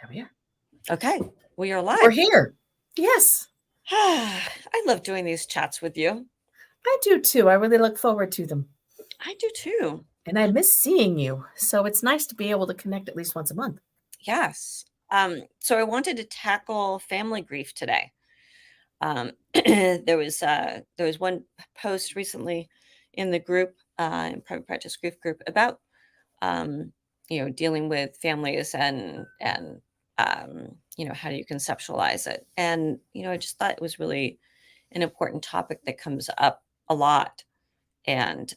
There we are. Okay, we are We're live. here. Yes, I love doing these chats with you. I do too. I really look forward to them. I do too. And I miss seeing you. So it's nice to be able to connect at least once a month. Yes. So I wanted to tackle family grief today. There was one post recently in the group, in private practice grief group, about dealing with families and how do you conceptualize it? And I just thought it was really an important topic that comes up a lot. And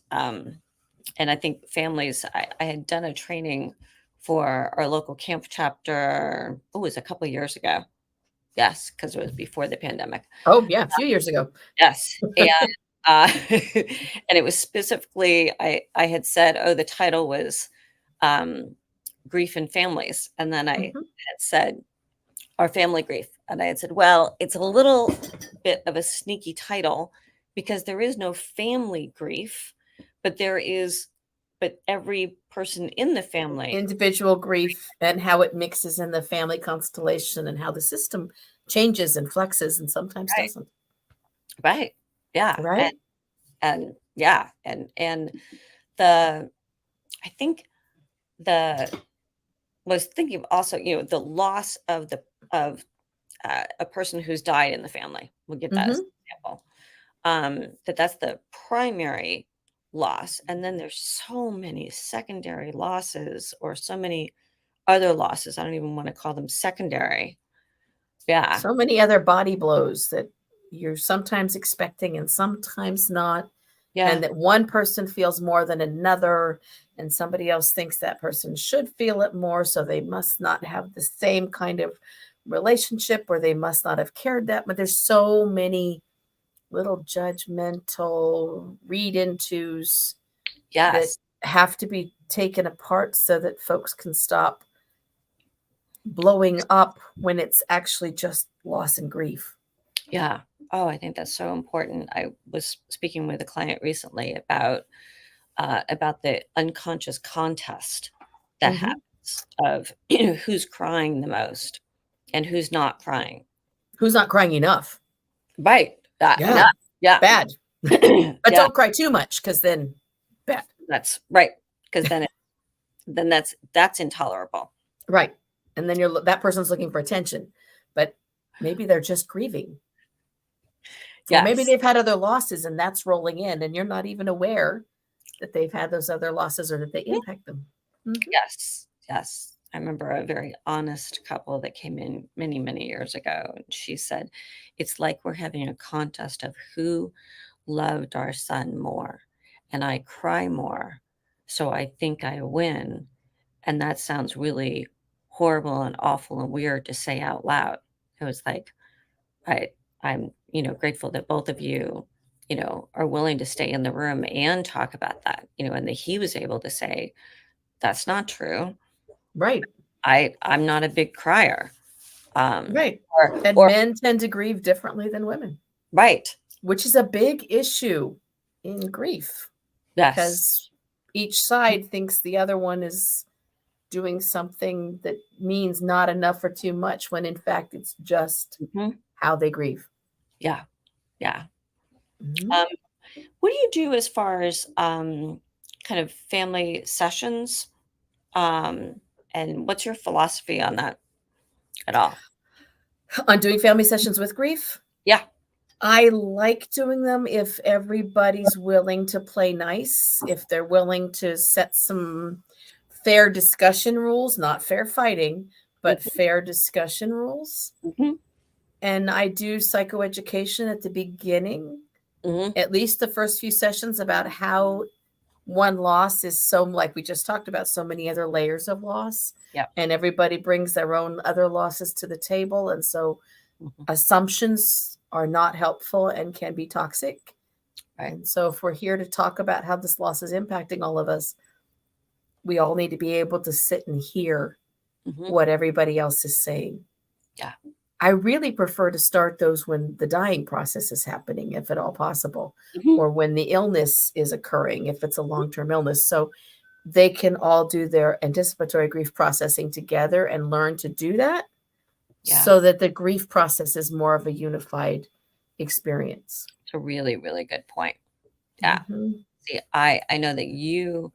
I think families. I had done a training for our local camp chapter. Oh, it was a couple of years ago. Yes, because it was before the pandemic. Oh, yeah, a few years ago. Yes, and and it was specifically I had said, oh, the title was grief in families, and then I Mhm. had said our family grief, and I had said, well, it's a little bit of a sneaky title because there is no family grief, but every person in the family. Individual grief and how it mixes in the family constellation and how the system changes and flexes and sometimes Right, doesn't. right, yeah, Right? and yeah, and the I think the was thinking of also, the loss of a person who's died in the family. We'll get that as Hmm. an example. That's the primary loss, and then there's so many secondary losses, or so many other losses. I don't even want to call them secondary. Yeah, So many other body blows that you're sometimes expecting and sometimes not. yeah, And that one person feels more than another, and somebody else thinks that person should feel it more, so they must not have the same kind of relationship, or they must not have cared that much. There's so many little judgmental read intos that yes, have to be taken apart so that folks can stop blowing up when it's actually just loss and grief. yeah. Oh, I think that's so important. I was speaking with a client recently about the unconscious contest that Hmm. happens of who's crying the most and who's not crying. Who's not crying enough? Right. That Yeah, enough. Yeah. bad. But Yeah. don't cry too much because then bad. That's right. Because then that's intolerable. Right. And then that person's looking for attention, but maybe they're just grieving. Or maybe Yes. they've had other losses and that's rolling in and you're not even aware that they've had those other losses or that they Mhm. impact them. Mhm. Yes. Yes. I remember a very honest couple that came in many, many years ago. And she said, it's like we're having a contest of who loved our son more. And I cry more. So I think I win. And that sounds really horrible and awful and weird to say out loud. It was like, I I'm, grateful that both of you, are willing to stay in the room and talk about that, and that he was able to say, that's not true. Right. I'm not a big crier. Um, Right. or And or men tend to grieve differently than women, right. which is a big issue in grief Yes. because each side thinks the other one is doing something that means not enough or too much when in fact it's just Mhm. how they grieve. Yeah. Yeah. Mhm. Um, what do you do as far as kind of family sessions? Um, and what's your philosophy on that at all? On doing family sessions with grief, Yeah. I like doing them if everybody's willing to play nice, if they're willing to set some fair discussion rules, not fair fighting, but Mhm. fair discussion rules. Mhm. And I do psychoeducation at the beginning, Mhm. at least the first few sessions, about how one loss is so, like we just talked about, so many other layers of loss. Yep. And everybody brings their own other losses to the table. And so Mhm. assumptions are not helpful and can be toxic. Right. And so, if we're here to talk about how this loss is impacting all of us, we all need to be able to sit and hear Mhm. what everybody else is saying. Yeah. I really prefer to start those when the dying process is happening, if at all possible, Mhm. or when the illness is occurring, if it's a long term illness. So, they can all do their anticipatory grief processing together and learn to do that Yeah. so that the grief process is more of a unified experience. It's a really, really good point. Yeah. Hmm. See, I know that you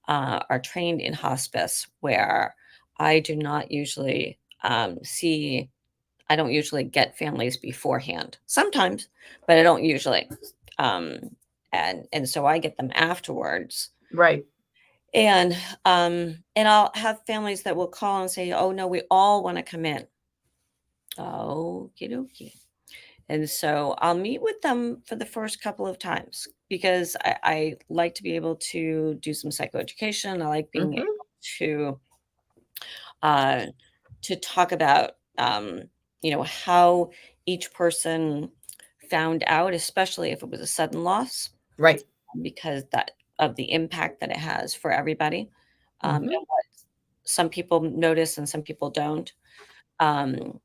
are trained in hospice, where I do not usually see. I don't usually get families beforehand. Sometimes, but I don't usually. Um, and so I get them afterwards. Right. And I'll have families that will call and say, "Oh no, we all want to come in." Okie dokie. And so I'll meet with them for the first couple of times because I like to be able to do some psychoeducation. I like being Hmm. able uh, to talk about, how each person found out, especially if it was a sudden loss, Right. because that of the impact that it has for everybody, Hmm. and what some people notice and some people don't. Um,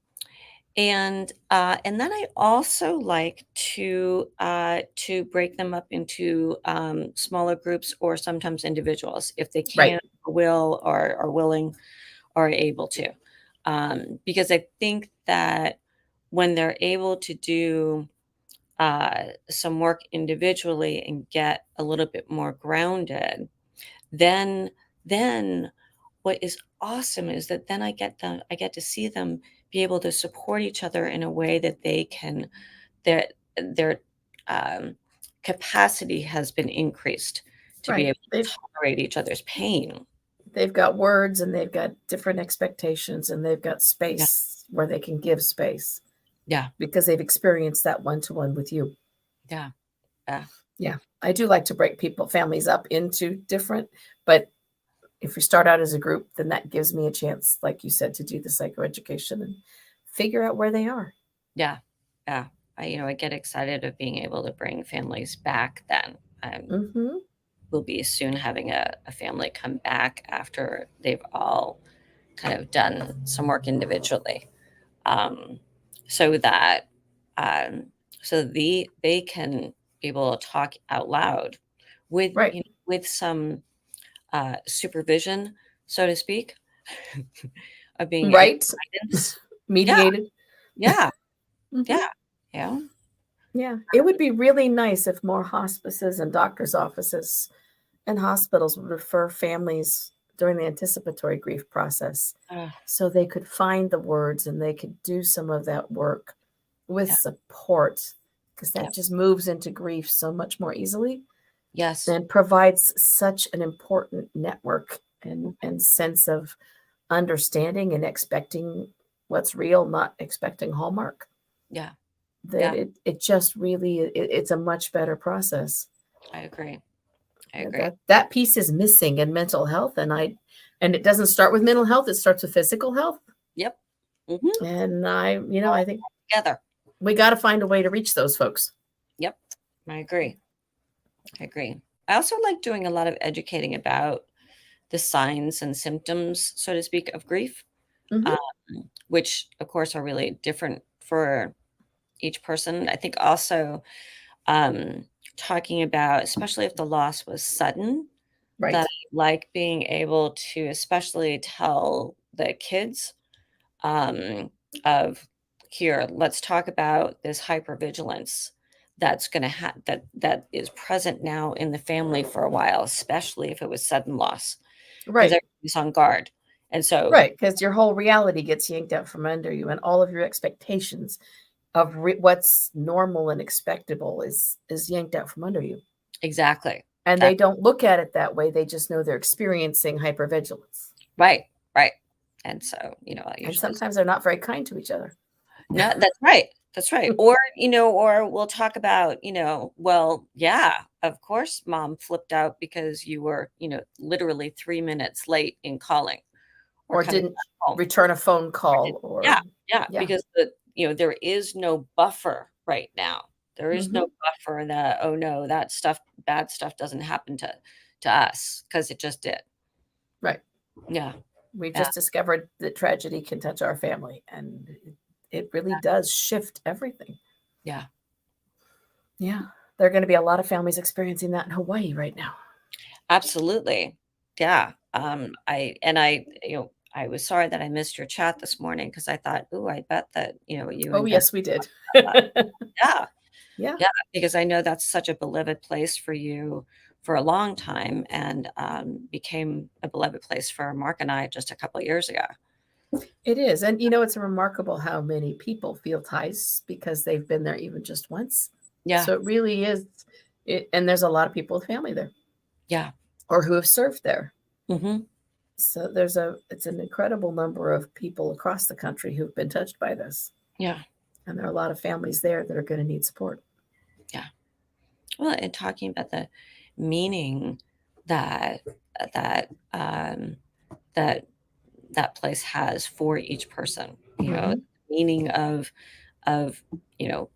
and then I also like to break them up into smaller groups or sometimes individuals if they Right. can, will, or are willing or able to, because I think that when they're able to do some work individually and get a little bit more grounded, then then what is awesome is that then I get to see them be able to support each other in a way that they can, their um, capacity has been increased to be Right. able to tolerate each other's pain. They've got words and they've got different expectations and they've got Yeah, space where they can give space yeah, because they've experienced that one-to-one with you. yeah, yeah, Yeah. I do like to break families up into different, but if we start out as a group, then that gives me a chance, like you said, to do the psychoeducation and figure out where they are. yeah, yeah. I get excited of being able to bring families back then. Hmm. We'll be soon having a family come back after they've all kind of done some work individually, um, so that um, they can be able to talk out loud with, Right. with some supervision, so to speak, of being able Right. guidance. Yeah, Mediated. yeah, Hmm. yeah, yeah, Yeah. It would be really nice if more hospices and doctors' offices and hospitals would refer families during the anticipatory grief process uh, so they could find the words and they could do some of that work with yeah, support because yeah. that just moves into grief so much more easily Yes, and provides such an important network and sense of understanding and expecting what's real, not expecting Hallmark. yeah, That yeah. it just really it's a much better process. I agree. I Yeah, agree. that piece is missing in mental health, and it doesn't start with mental health, it starts with physical health, Yep. Hmm. and All I think together. we gotta find a way to reach those folks. Yep. I agree. I agree. I also like doing a lot of educating about the signs and symptoms, so to speak, of grief, um, Mhm. which, of course, are really different for each person. I think also um, talking about, especially if the loss was sudden, that Right. I like being able to especially tell the kids, um, of here, let's talk about this hypervigilance that's going to that is present now in the family for a while, especially if it was sudden loss, because Right. everybody's on guard. And so, Right. Because your whole reality gets yanked out from under you, and all of your expectations of what's normal and expectable is yanked out from under you. exactly. And That, they don't look at it that way, they just know they're experiencing hypervigilance. right, right. And so, I And usually say, sometimes they're not very kind to each other. no, that's right. That's right. Or we'll talk about, well, yeah, of course, mom flipped out because you were, literally 3 minutes late in calling or Or coming didn't back home. return a phone call Yeah, or yeah, yeah. because there is no buffer right now. There is no Mhm. buffer that, "Oh, no, that stuff bad stuff doesn't happen to us because it just did." Right. Yeah, We've yeah, just discovered that tragedy can touch our family, and it really does shift everything. yeah. Yeah. There are gonna be a lot of families experiencing that in Hawaii right now. Absolutely, Yeah. I was sorry that I missed your chat this morning because I thought, "Ooh, I bet that, you Oh, and Ben yes, we did. about that." Yeah. Yeah, Yeah, because I know that's such a beloved place for you for a long time and, became a beloved place for Mark and I just a couple of years ago. it is. And it's remarkable how many people feel ties because they've been there even just once. Yeah. So it really is. And there's a lot of people with family there Yeah. or who have served there. Mhm. So it's an incredible number of people across the country who've been touched by this. Yeah. And there are a lot of families there that are going to need support. Yeah. Well, and talking about the meaning that that, that that place has for each person, Hmm. meaning of, you know,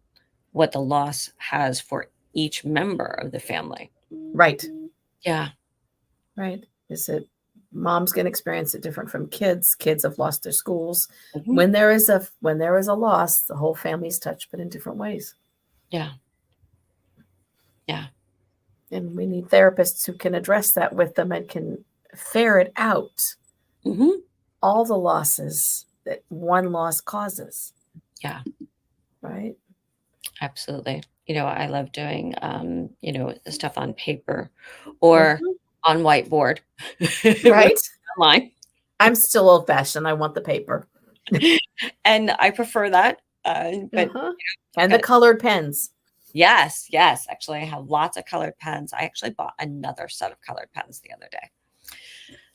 what the loss has for each member of the family. Right. Yeah. Right. Is it mom's going to experience it different from kids? Kids have lost their schools. Mhm. When there is a loss, the whole family's touched, but in different ways. Yeah. Yeah. And we need therapists who can address that with them and can ferret out Mhm. all the losses that one loss causes. Yeah. Right. Absolutely. I love doing, the stuff on paper or Mhm. on whiteboard with Right. online, I'm still old fashioned. I want the paper. and I prefer that, but Uh-huh. And the got colored pens. yes, yes, actually, I have lots of colored pens. I actually bought another set of colored pens the other day.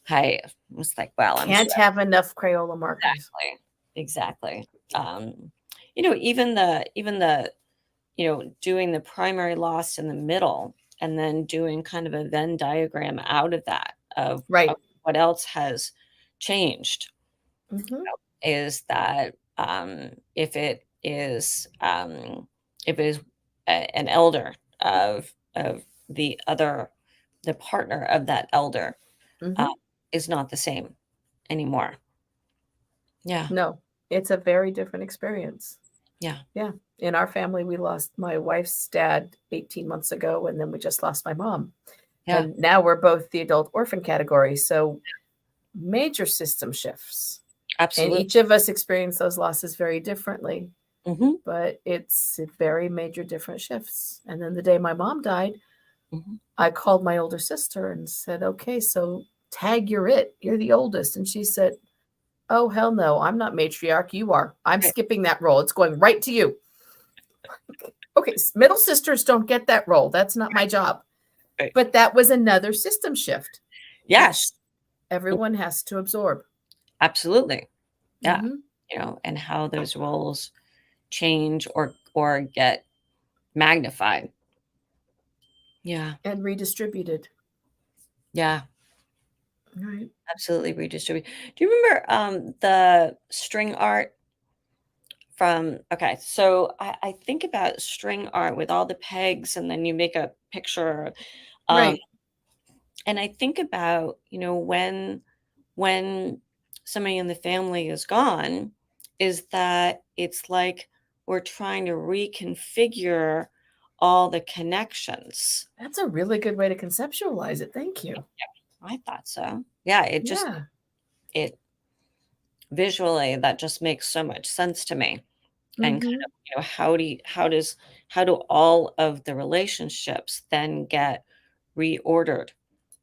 I was like, "Well, I'm sure." Can't have enough Crayola markers. Exactly. Um, even the doing the primary loss in the middle and then doing kind of a Venn diagram out of that of Right. what else has changed Hmm. is that if it is an elder of the partner of that elder uh, Hmm. is not the same anymore. Yeah, No, it's a very different experience. yeah, Yeah. In our family, we lost my wife's dad 18 months ago, and then we just lost my mom. yeah, And now we're both the adult orphan category. So major system shifts. And absolutely. each of us experience those losses very differently, Hmm. but it's very major different shifts. And then the day my mom died, Hmm. I called my older sister and said, okay, so tag, you're it. You're the oldest. And she said, oh, hell no. I'm not matriarch. You are. I'm Right, skipping that role. It's going right to you. Okay. Middle sisters don't get that role. That's not my job. right. But that was another system shift, which Yes, everyone has to absorb. absolutely. Yeah, Hmm. and how those roles change or get magnified. Yeah, And redistributed. yeah, Right. absolutely redistribute. Do you remember the string art from okay, so I think about string art with all the pegs and then you make a picture. Um, Right. and I think about, when somebody in the family is gone, is that it's like we're trying to reconfigure all the connections. That's a really good way to conceptualize it. Thank you. I thought so. Yeah, Yeah. it visually that just makes so much sense to me. And kind Hmm. of, how do all of the relationships then get reordered?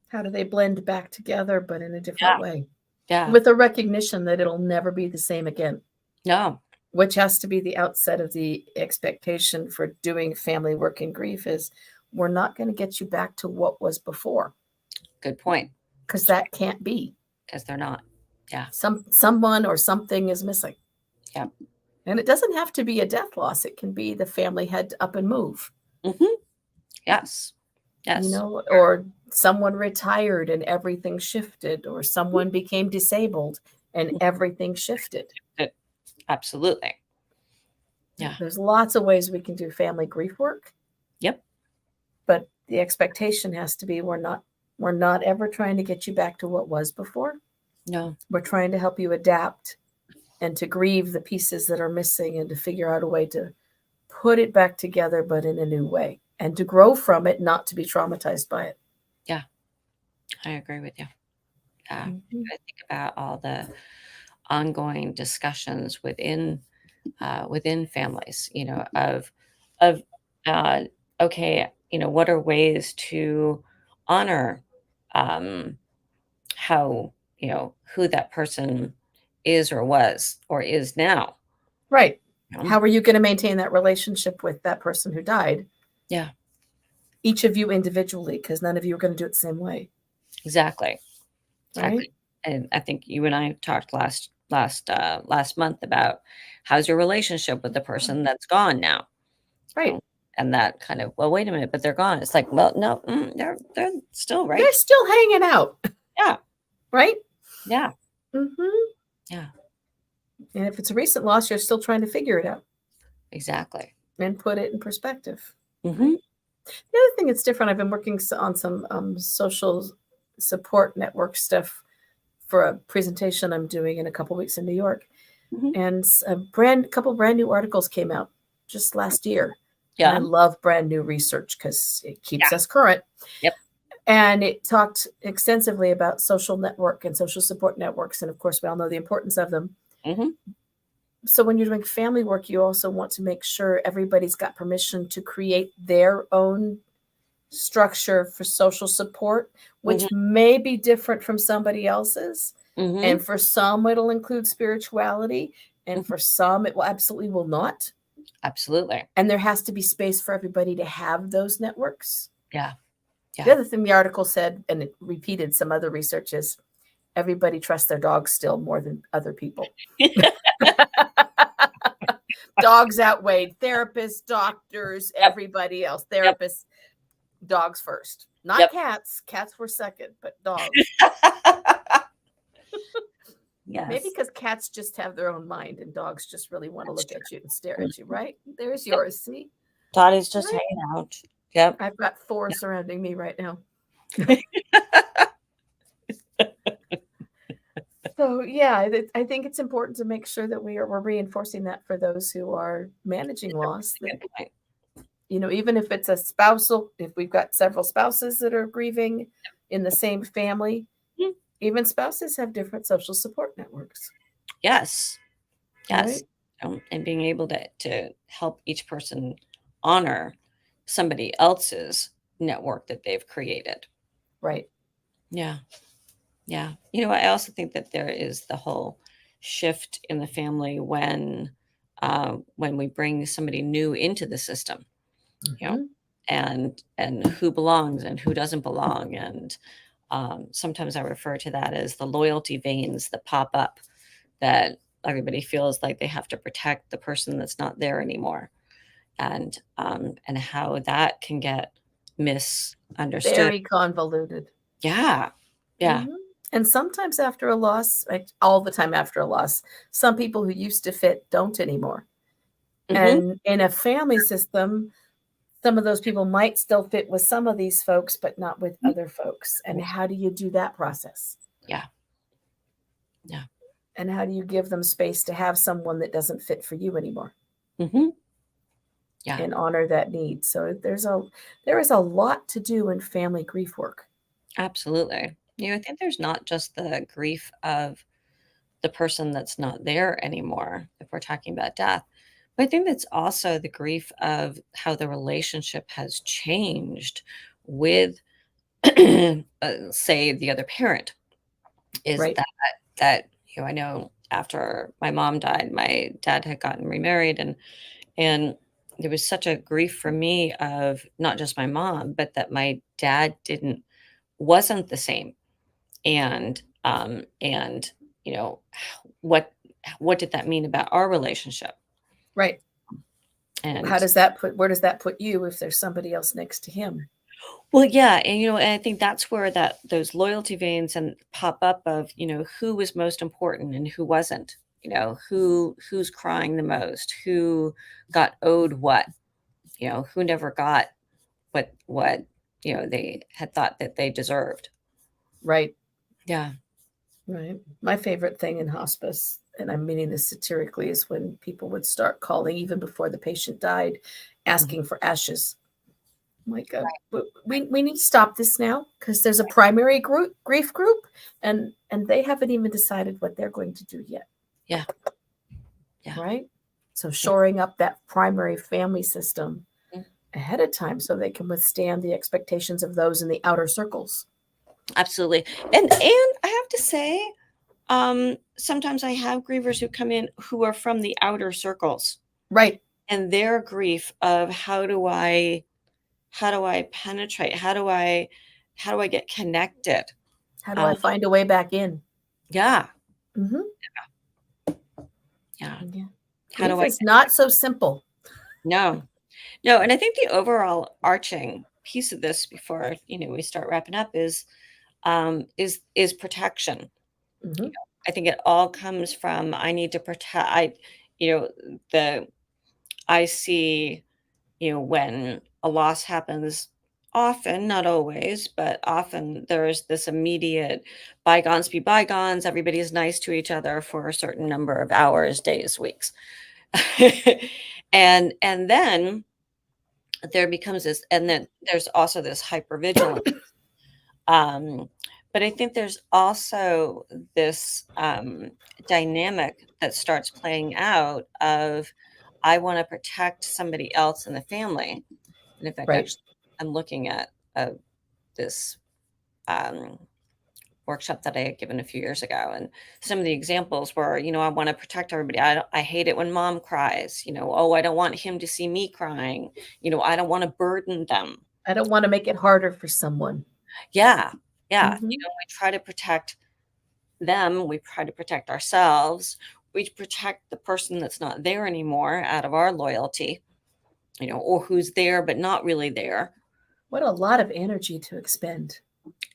How do they blend back together, but in a different Yeah, way? yeah. With a recognition that it'll never be the same again, No, which has to be the outset of the expectation for doing family work and grief is we're not going to get you back to what was before good point. because that can't be. Because they're not. Yeah, Someone or something is missing. yeah. And it doesn't have to be a death loss. It can be the family had to up and move, Mhm. Yes, yes. or someone retired and everything shifted, or Mhm. someone became disabled and everything shifted. Good. Absolutely. Yeah. There's lots of ways we can do family grief work, Yep. but the expectation has to be we're not ever trying to get you back to what was before. No. We're trying to help you adapt and to grieve the pieces that are missing and to figure out a way to put it back together, but in a new way, and to grow from it, not to be traumatized by it. Yeah, I agree with you. Yeah. Mhm. I think about all the ongoing discussions within families, of uh, okay, what are ways to honor um, how who that person is or was or is now. Right. You How are you going to maintain that relationship with that person who died? Yeah, Each of you individually, because none of you are going to do it the same way. exactly, Right. exactly. And I think you and I talked last month about how's your relationship with the person that's gone now. Right. Oh, and that kind of, "Well, wait a minute, but they're gone." It's like, "Well, no, they're still right They're here." still hanging out. Yeah, Right. yeah, Hmm. yeah, And if it's a recent loss, you're still trying to figure it out exactly. and put it in perspective. Mhm, Right. The other thing that's different, I've been working on some social support network stuff for a presentation I'm doing in a couple weeks in New York. mhm. And a couple brand new articles came out just last year. And I Yeah, love brand new research because it yeah, keeps us current. yep, And it talked extensively about social network and social support networks. And of course, we all know the importance of them. mhm, So when you're doing family work, you also want to make sure everybody's got permission to create their own structure for social support, mhm, which may be different from somebody else's. mhm, And for some, it'll include spirituality. And mhm. for some, it will absolutely will not. Absolutely. And there has to be space for everybody to have those networks. Yeah, The yeah. other thing the article said, and it repeated some other research, is everybody trusts their dogs still more than other people. Dogs outweighed therapists, doctors, Yep, everybody else. yep, Therapists, dogs first. Not yep. cats. Cats were second, but dogs. Maybe Yes, because cats just have their own mind and dogs just really want to that's look true. at you and stare Mhm. at you, right? There's Yep. yours. See? Dottie's just Right? hanging out. Yep. I've got four surrounding me right now. So yeah, I think it's important to make sure that we're reinforcing that for those who are managing loss. That Good point. even if it's a spousal, if we've got several spouses that are grieving in the same family, Mhm. even spouses have different social support networks, Yes, yes. right? And being able to help each person honor somebody else's network that they've created. Right. Yeah, yeah. I also think that there is the whole shift in the family when we bring somebody new into the system, you know, Hmm. and who belongs and who doesn't belong. And sometimes I refer to that as the loyalty veins that pop up, that everybody feels like they have to protect the person that's not there anymore, and how that can get misunderstood. Very convoluted. Yeah, yeah. Mhm. And sometimes after a loss, like all the time after a loss, some people who used to fit don't anymore. Hmm. And in a family system, some of those people might still fit with some of these folks, but not with other folks. And how do you do that process? Yeah, yeah. And how do you give them space to have someone that doesn't fit for you anymore Hmm. Yeah, and honor that need? So there is a lot to do in family grief work. absolutely. I think there's not just the grief of the person that's not there anymore, if we're talking about death, but I think that's also the grief of how the relationship has changed with, say, the other parent. Is Right. that I know after my mom died, my dad had gotten remarried, and there was such a grief for me of not just my mom, but that my dad didn't wasn't the same. And you know what what did that mean about our relationship? Right. How And does that put where does that put you if there's somebody else next to him? well, yeah, and I think that's where that those loyalty veins and pop up of, who was most important and who wasn't, who's crying the most, who got owed what, who never got what they had thought that they deserved. Right. Yeah. Right. My favorite thing in hospice, and I'm meaning this satirically, is when people would start calling even before the patient died, Mhm. asking for ashes. Like we need to stop this now because there's a primary grief group, and they haven't even decided what they're going to do yet. Yeah. Yeah. Right. So shoring up that primary family system ahead of time so they can withstand the expectations of those in the outer circles. Absolutely. And I have to say, sometimes I have grievers who come in who are from the outer circles, Right. and their grief of how do I penetrate? How do I get connected? How do I find a way back in? Yeah. Mm-hmm. Yeah. How do I? It's not so simple. No. And I think the overall arching piece of this before, we start wrapping up is protection. Mm-hmm. I think it all comes from, I need to protect, I see, when a loss happens, often, not always, but often there's this immediate bygones be bygones. Everybody is nice to each other for a certain number of hours, days, weeks. and then there becomes this, and then there's also this hypervigilance. But I think there's also this dynamic that starts playing out of, I want to protect somebody else in the family. And in fact, Right. actually, I'm looking at this workshop that I had given a few years ago. And some of the examples were, I want to protect everybody. I hate it when mom cries, oh, I don't want him to see me crying. I don't want to burden them. I don't want to make it harder for someone. Yeah. Mm-hmm. We try to protect them. We try to protect ourselves. We protect the person that's not there anymore out of our loyalty, or who's there but not really there. What a lot of energy to expend.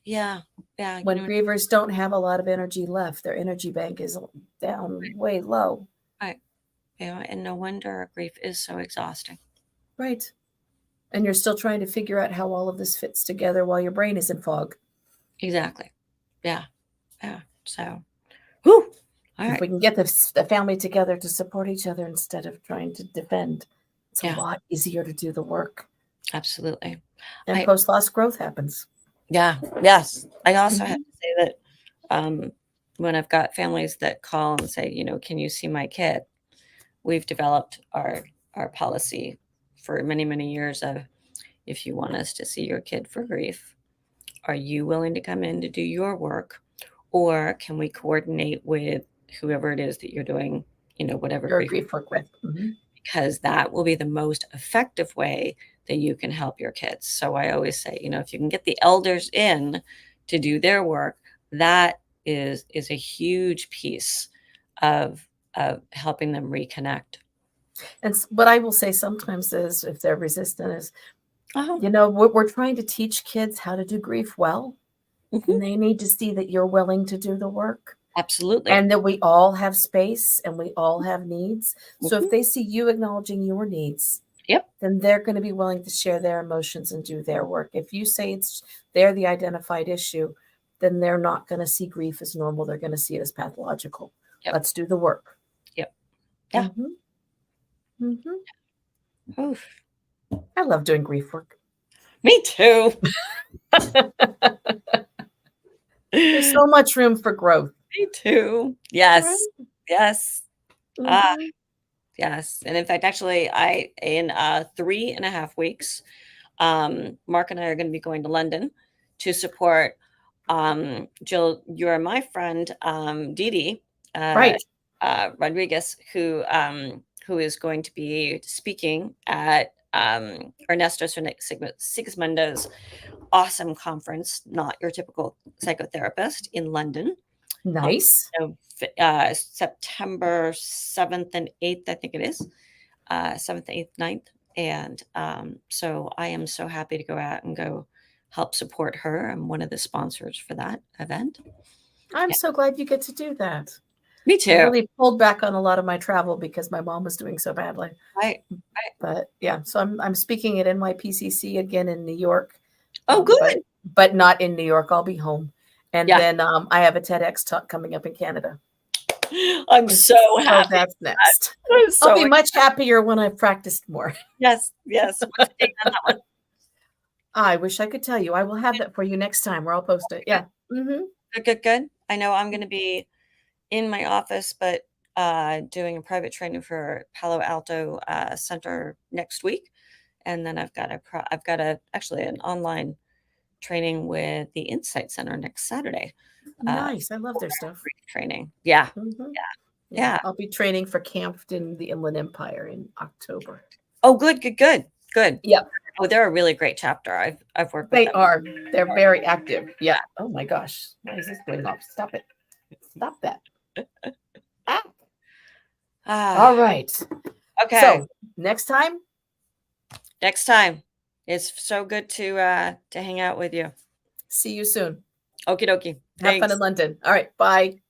Yeah. When grievers don't have a lot of energy left, their energy bank is down way low. Right. Yeah. And no wonder grief is so exhausting. Right. And you're still trying to figure out how all of this fits together while your brain is in fog. Exactly. Yeah. So, whew. If we can get the family together to support each other instead of trying to defend, it's a lot easier to do the work. Absolutely. And post-loss growth happens. Yeah. Yes. I also have to say that when I've got families that call and say, can you see my kid? We've developed our policy for many, many years of, if you want us to see your kid for grief, are you willing to come in to do your work? Or can we coordinate with whoever it is that you're doing, whatever your grief work with? Mm-hmm. Because that will be the most effective way that you can help your kids. So I always say, if you can get the elders in to do their work, that is a huge piece of helping them reconnect. And what I will say sometimes is, if they're resistant, is, we're trying to teach kids how to do grief well. Mm-hmm. And they need to see that you're willing to do the work. Absolutely. And that we all have space and we all have needs. Mm-hmm. So if they see you acknowledging your needs, then they're going to be willing to share their emotions and do their work. If you say they're the identified issue, then they're not going to see grief as normal. They're going to see it as pathological. Let's do the work. Yep. Yeah. Mm-hmm. Mm-hmm. Oof. I love doing grief work. Me too. There's so much room for growth. Me too. Yes. Right? Yes. Mm-hmm. Yes. And in fact, actually, in 3.5 weeks, Mark and I are going to be going to London to support Jill. You're my friend, Dee Dee, right. Rodriguez, who is going to be speaking at Ernesto Sigismundo's awesome conference, Not Your Typical Psychotherapist, in London. Nice. September 7th and 8th, I think it is. 7th, 8th, 9th. And so I am so happy to go out and go help support her. I'm one of the sponsors for that event. I'm so glad you get to do that. Me too. I really pulled back on a lot of my travel because my mom was doing so badly. Right. But yeah, so I'm speaking at NYPCC again in New York. Oh, good. But not in New York. I'll be home. And then I have a TEDx talk coming up in Canada. I'm so happy. So that's next. I'll be much happier when I've practiced more. Yes. What's the date on that one? I wish I could tell you. I will have that for you next time, or I'll post it. Good, Yeah. Mhm. good, good, good. I know I'm gonna be in my office, but, doing a private training for Palo Alto, Center next week, and then I've got a actually an online training with the Insight Center next Saturday, Nice. I love their stuff. grief training. Yeah, Mhm. Yeah. yeah. I'll be training for Campton, the Inland Empire in October. Oh, good, good, good, good. Yep. Oh, they're a really great chapter. I've worked with They them are. They're before. very active. Yeah. Oh my gosh. Why is this going off? Stop it. Stop that. Ah. Ah, All right. okay. So next time, Next time. It's so good to hang out with you. see you soon. Okie dokie. Have fun in Thanks. London. All right. Bye.